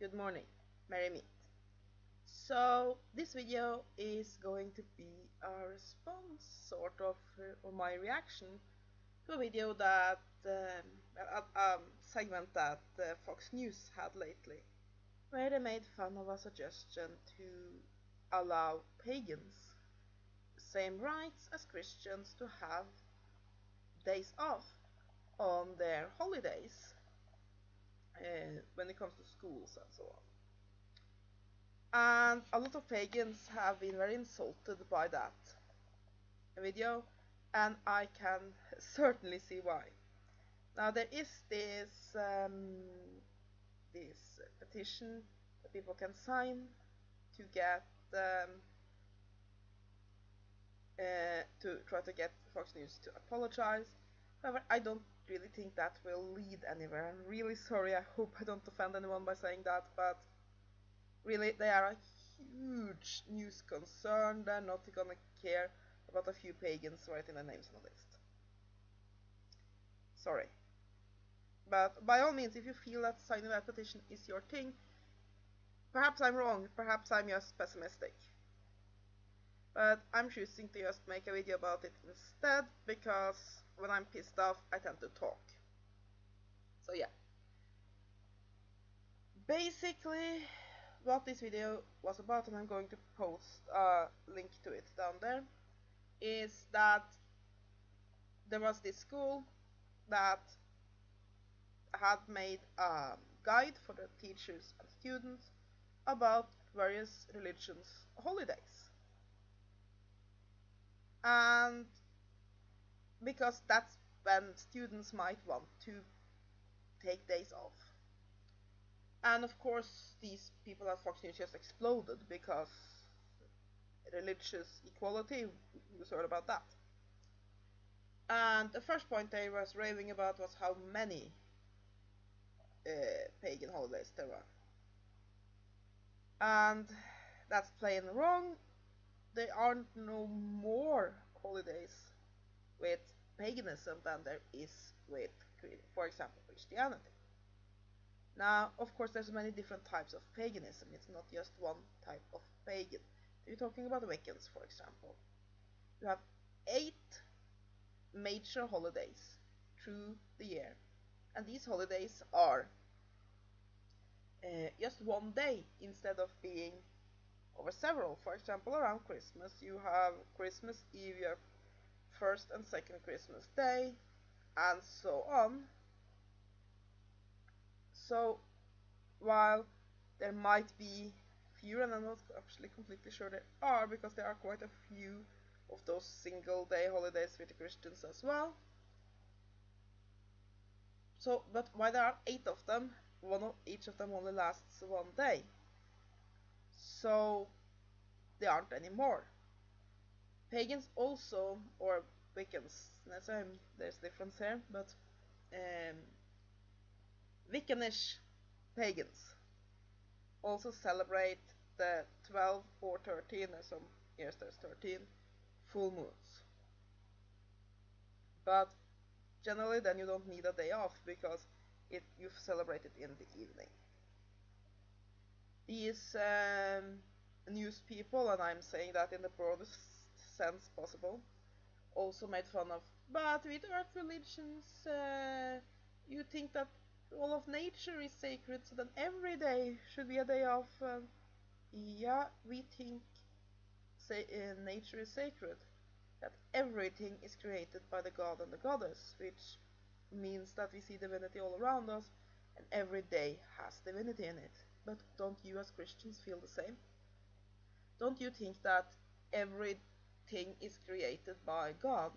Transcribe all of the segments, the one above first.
Good morning, Merry Meet. So this video is going to be a response, sort of, or my reaction to a video that, a segment that Fox News had lately, where they made fun of a suggestion to allow pagans the same rights as Christians to have days off on their holidays when it comes to schools and so on. And a lot of pagans have been very insulted by that video, and I can certainly see why. Now there is this petition that people can sign to get to try to get Fox News to apologize. However, I don't really think that will lead anywhere. I'm really sorry. I hope I don't offend anyone by saying that, but really, they are a huge news concern. They're not gonna care about a few pagans writing their names on a list. Sorry. But by all means, if you feel that signing that petition is your thing, perhaps I'm wrong, perhaps I'm just pessimistic. But I'm choosing to just make a video about it instead, because when I'm pissed off, I tend to talk. So yeah. Basically, what this video was about, and I'm going to post a link to it down there, is that there was this school that had made a guide for the teachers and students about various religions' holidays. And because that's when students might want to take days off. And of course, these people at Fox News just exploded because religious equality, who's heard about that? And the first point they was raving about was how many pagan holidays there were. And that's plain wrong. There aren't no more holidays with paganism than there is with, for example, Christianity. Now, of course, there's many different types of paganism. It's not just one type of pagan. You're talking about Wiccans, for example. You have 8 major holidays through the year, and these holidays are just one day instead of being over several. For example, around Christmas, you have Christmas Eve, you have first and second Christmas Day, and so on. So while there might be fewer, and I'm not actually completely sure there are, because there are quite a few of those single day holidays with the Christians as well. So, but why there are 8 of them, one of each of them only lasts one day. So there aren't any more. Pagans also, or Wiccans, there's difference here, but Wiccanish pagans also celebrate the 12 or 13, or some years there's 13 full moons. But generally then you don't need a day off, because you've celebrated in the evening. These news people, and I'm saying that in the broadest sense possible, also made fun of, but with earth religions, you think that all of nature is sacred, so then every day should be a day off. Yeah, we think nature is sacred, that everything is created by the god and the goddess, which means that we see divinity all around us, and every day has divinity in it. But don't you as Christians feel the same? Don't you think that everything is created by God,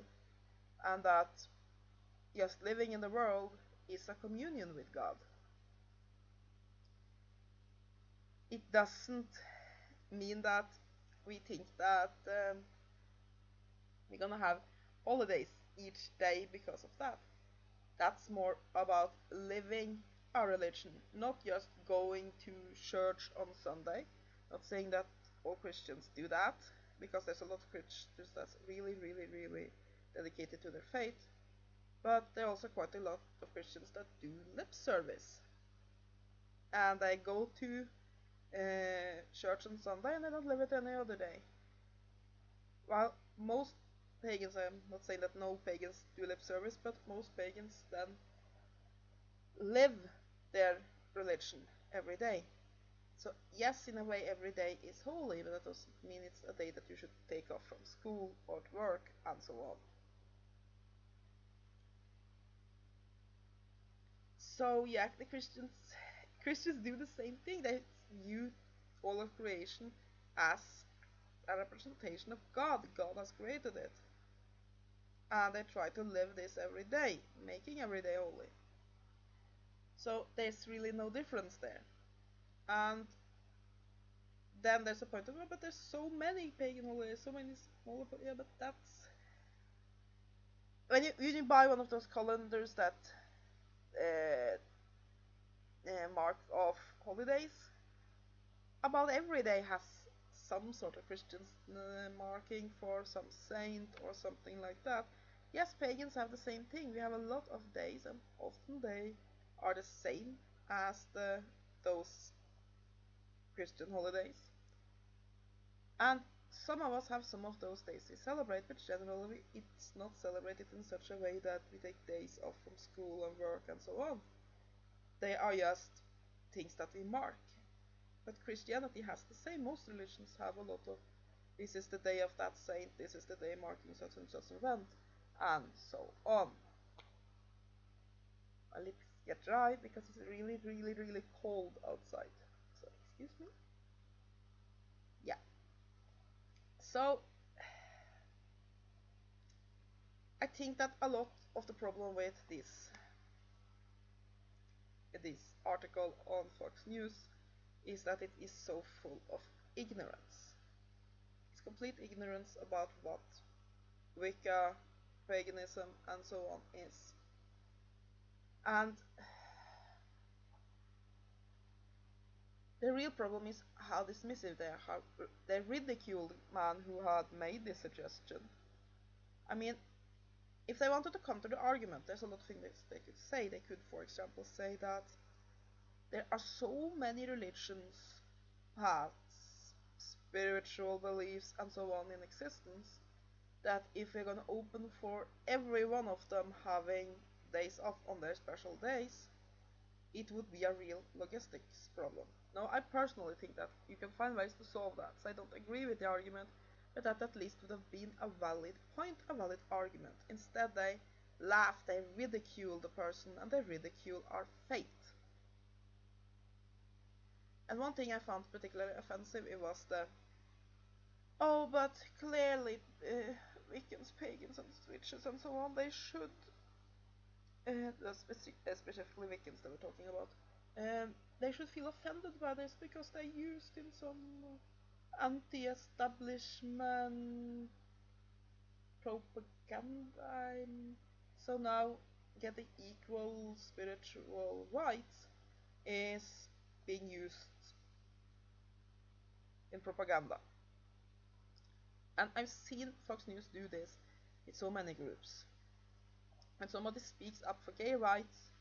and that just living in the world is a communion with God? It doesn't mean that we think that we're gonna have holidays each day because of that. That's more about living a religion, not just going to church on Sunday. Not saying that all Christians do that, because there's a lot of Christians that's really dedicated to their faith. But there are also quite a lot of Christians that do lip service. and they go to church on Sunday and they don't live it any other day. While most pagans, I'm not saying that no pagans do lip service, but most pagans then live their religion every day. So yes, in a way every day is holy, but that doesn't mean it's a day that you should take off from school or work and so on. So yeah, the Christians do the same thing. They view all of creation as a representation of God. God has created it. And they try to live this every day, making every day holy. So there's really no difference there. And then there's a point of, oh, but there's so many pagan holidays, so many smaller, yeah, but that's when you buy one of those calendars that mark off holidays, about every day has some sort of Christian marking for some saint or something like that. Yes, pagans have the same thing. We have a lot of days, and often they are the same as those Christian holidays. And some of us have some of those days we celebrate, but generally it's not celebrated in such a way that we take days off from school and work and so on. They are just things that we mark. But Christianity has the same. Most religions have a lot of, this is the day of that saint, this is the day marking such and such event, and so on. My lips get dry because it's really, really, really cold outside. So, excuse me. Yeah. So, I think that a lot of the problem with this article on Fox News is that it is so full of ignorance. It's complete ignorance about what Wicca, paganism, and so on is. And the real problem is how dismissive they are, how they ridicule the man who had made this suggestion. I mean, if they wanted to come to the argument, there's a lot of things they could say. They could, for example, say that there are so many religions, paths, spiritual beliefs, and so on in existence, that if we're going to open for every one of them having days off on their special days, it would be a real logistics problem. Now, I personally think that you can find ways to solve that, so I don't agree with the argument, but that at least would have been a valid point, a valid argument. Instead, they laugh, they ridicule the person, and they ridicule our faith. And one thing I found particularly offensive, it was the, oh, but clearly Wiccans, pagans, and witches, and so on, they should, specifically Wiccans that we're talking about, they should feel offended by this because they're used in some anti-establishment propaganda. So now getting equal spiritual rights is being used in propaganda. And I've seen Fox News do this with so many groups. When somebody speaks up for gay rights,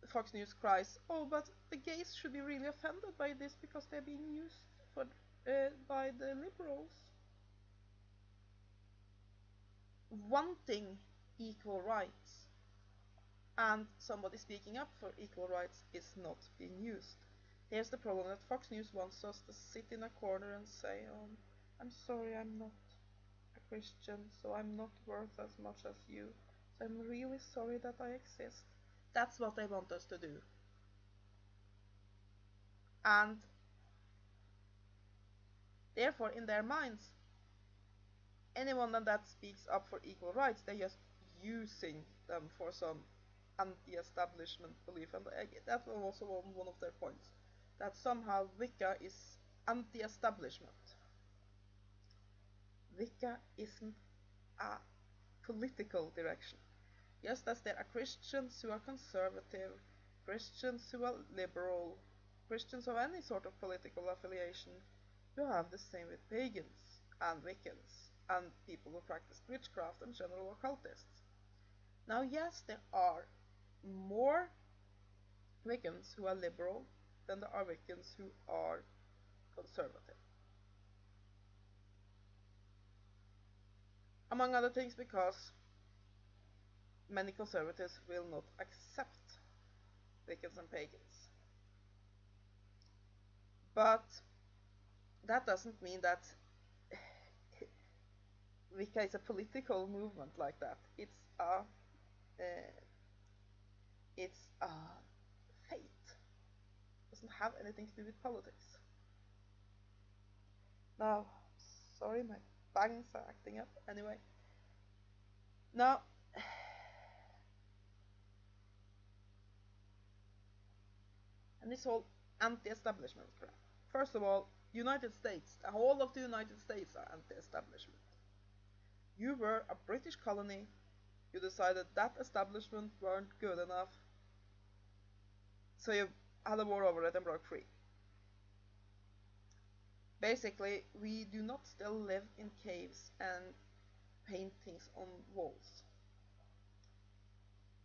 Fox News cries, oh, but the gays should be really offended by this because they're being used for, by the liberals. Wanting equal rights and somebody speaking up for equal rights is not being used. Here's the problem, that Fox News wants us to sit in a corner and say, I'm sorry, I'm not a Christian, so I'm not worth as much as you. So I'm really sorry that I exist. That's what they want us to do. And therefore, in their minds, anyone that speaks up for equal rights, they're just using them for some anti-establishment belief. And that was also one of their points, that somehow Wicca is anti-establishment. Wicca isn't a political direction. Just as there are Christians who are conservative, Christians who are liberal, Christians of any sort of political affiliation, you have the same with pagans and Wiccans and people who practice witchcraft and general occultists. Now, yes, there are more Wiccans who are liberal than there are Wiccans who are conservative. Among other things because many conservatives will not accept Wiccans and pagans. But that doesn't mean that Wicca is a political movement like that. It's a faith. It doesn't have anything to do with politics. Now, sorry, my bangs are acting up. Anyway, now and this whole anti-establishment crap. First of all, United States, the whole of the United States are anti-establishment. You were a British colony, you decided that establishment weren't good enough, so you had a war over it and broke free. Basically, we do not still live in caves and paint things on walls.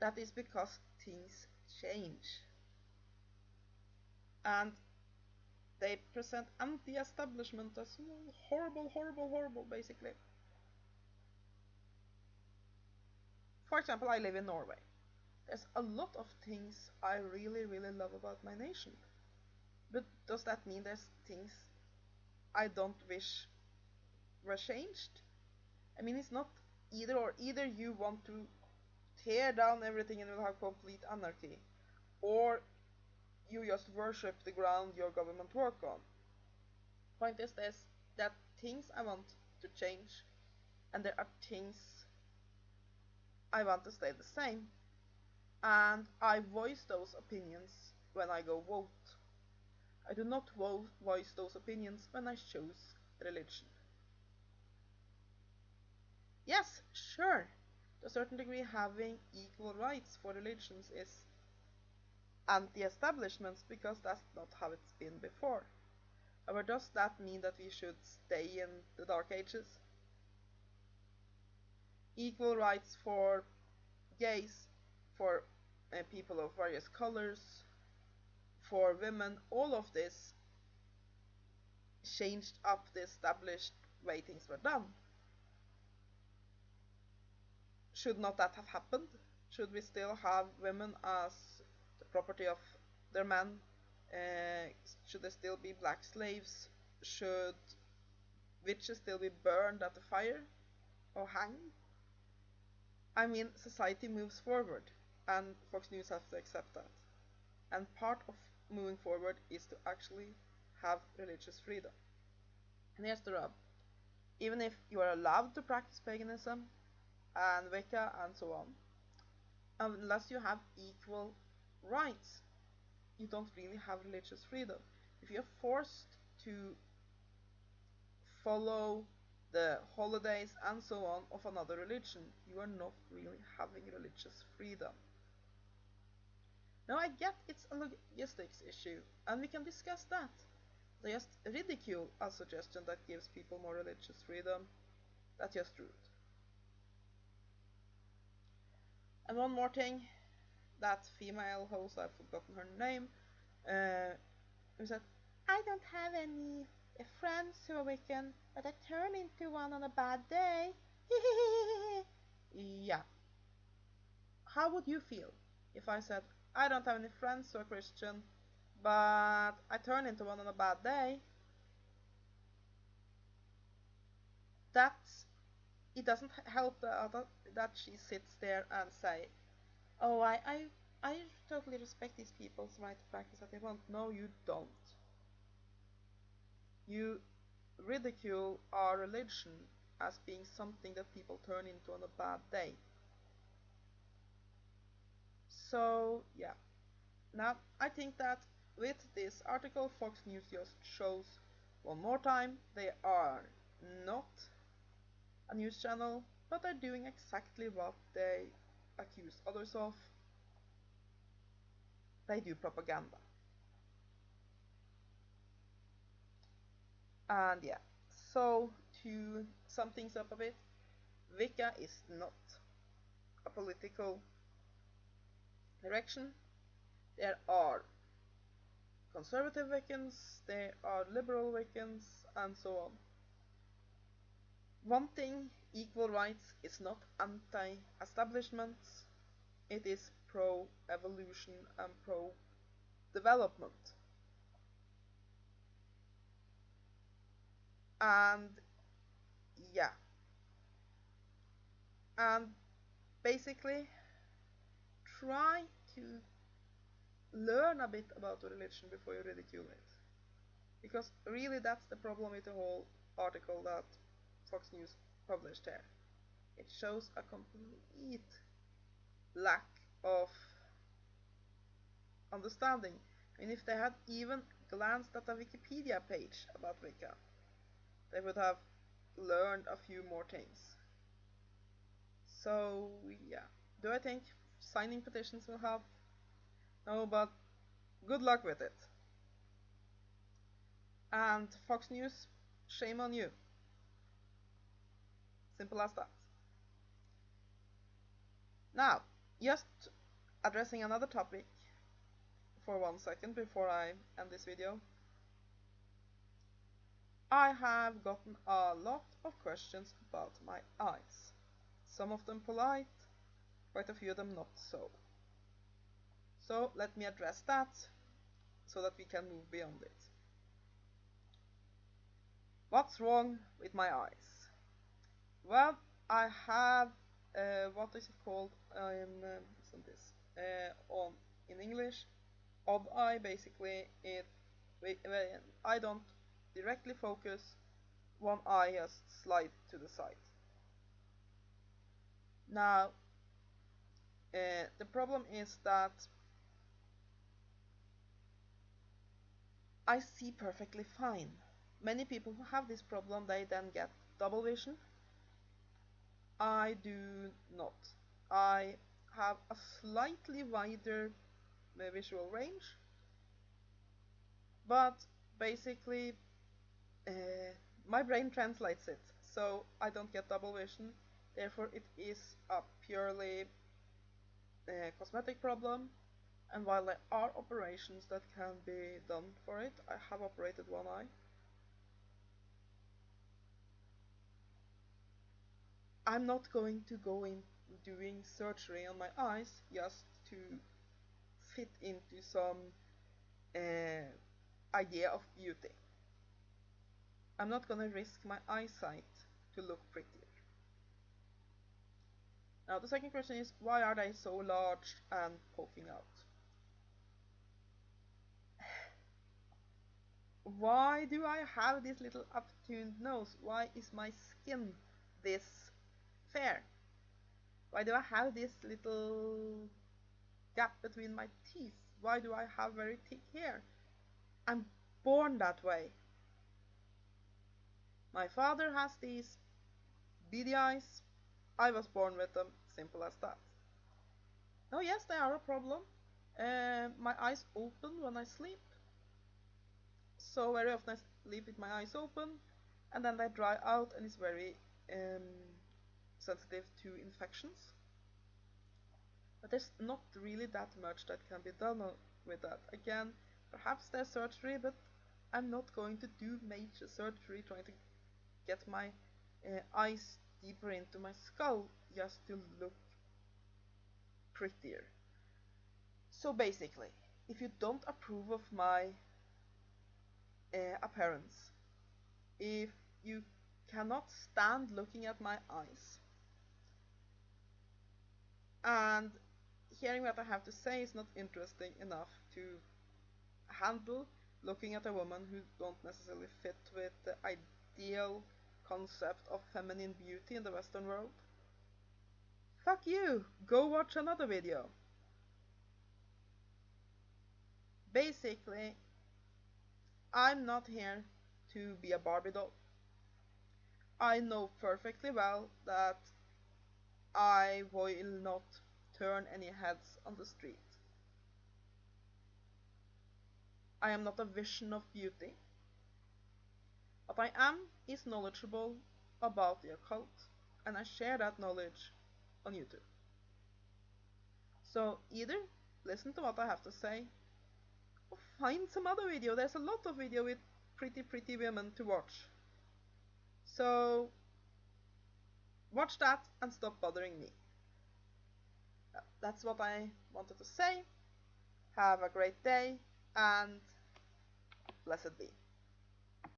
That is because things change. And they present anti-establishment as horrible, horrible, horrible, basically. For example, I live in Norway. There's a lot of things I really, really love about my nation. But does that mean there's things I don't wish were changed? I mean, it's not either or. Either you want to tear down everything and we'll have complete anarchy, or you just worship the ground your government work on. Point is this, that things I want to change, and there are things I want to stay the same, and I voice those opinions when I go vote. I do not voice those opinions when I choose religion. Yes, sure, to a certain degree having equal rights for religions is anti-establishment because that's not how it's been before. However, does that mean that we should stay in the Dark Ages? Equal rights for gays, for people of various colors, for women, all of this changed up the established way things were done. Should not that have happened? Should we still have women as the property of their men? Should there still be black slaves? Should witches still be burned at the fire or hanged? I mean, society moves forward, and Fox News has to accept that. And part of moving forward is to actually have religious freedom. And here's the rub. Even if you are allowed to practice paganism and Wicca and so on, unless you have equal rights, you don't really have religious freedom. If you're forced to follow the holidays and so on of another religion, you are not really having religious freedom. Now I get it's a logistics issue, and we can discuss that. I just ridicule a suggestion that gives people more religious freedom. That's just rude. And one more thing, that female host, I've forgotten her name, who said, I don't have any friends who are Wiccan, but I turn into one on a bad day. Yeah. How would you feel if I said, I don't have any friends who are Christian, but I turn into one on a bad day? It doesn't help that she sits there and say, oh, I totally respect these people's right to practice what they want. No, you don't. You ridicule our religion as being something that people turn into on a bad day. So, yeah. Now, I think that with this article, Fox News just shows one more time they are not a news channel, but are doing exactly what they accuse others of. They do propaganda. And yeah, so to sum things up a bit, Wicca is not a political direction. There are conservative Wiccans, there are liberal Wiccans, and so on. One thing, equal rights is not anti-establishment, it is pro-evolution and pro-development. And yeah, and basically try to learn a bit about the religion before you ridicule it, because really that's the problem with the whole article that Fox News published here. It shows a complete lack of understanding. I mean, if they had even glanced at a Wikipedia page about Wicca, they would have learned a few more things. So yeah, do I think signing petitions will help? No, but good luck with it. And Fox News, shame on you. Simple as that. Now, just addressing another topic for 1 second before I end this video. I have gotten a lot of questions about my eyes. Some of them polite, quite a few of them not so. So let me address that so that we can move beyond it. What's wrong with my eyes? Well, I have what is it called in English? Odd eye. Basically, I don't directly focus, one eye just slide to the side. Now, the problem is that I see perfectly fine. Many people who have this problem, they then get double vision. I do not. I have a slightly wider visual range, but basically my brain translates it, so I don't get double vision. Therefore, it is a purely cosmetic problem. And while there are operations that can be done for it, I have operated one eye. I'm not going to go in doing surgery on my eyes just to fit into some idea of beauty. I'm not going to risk my eyesight to look prettier. Now the second question is, why are they so large and poking out? Why do I have this little up-tuned nose? Why is my skin this fair? Why do I have this little gap between my teeth? Why do I have very thick hair? I'm born that way. My father has these beady eyes. I was born with them. Simple as that. Oh yes, they are a problem. My eyes open when I sleep. So very often I sleep with my eyes open, and then they dry out, and it's very sensitive to infections. But there's not really that much that can be done with that. Again, perhaps there's surgery, but I'm not going to do major surgery trying to get my eyes deeper into my skull just to look prettier. So basically, if you don't approve of my appearance, if you cannot stand looking at my eyes, and hearing what I have to say is not interesting enough to handle looking at a woman who don't necessarily fit with the ideal concept of feminine beauty in the Western world, fuck you, go watch another video. Basically, I'm not here to be a Barbie doll. I know perfectly well that I will not turn any heads on the street. I am not a vision of beauty. What I am is knowledgeable about the occult, and I share that knowledge on YouTube. So either listen to what I have to say, or find some other video. There's a lot of video with pretty women to watch. So watch that and stop bothering me. That's what I wanted to say. Have a great day and blessed be.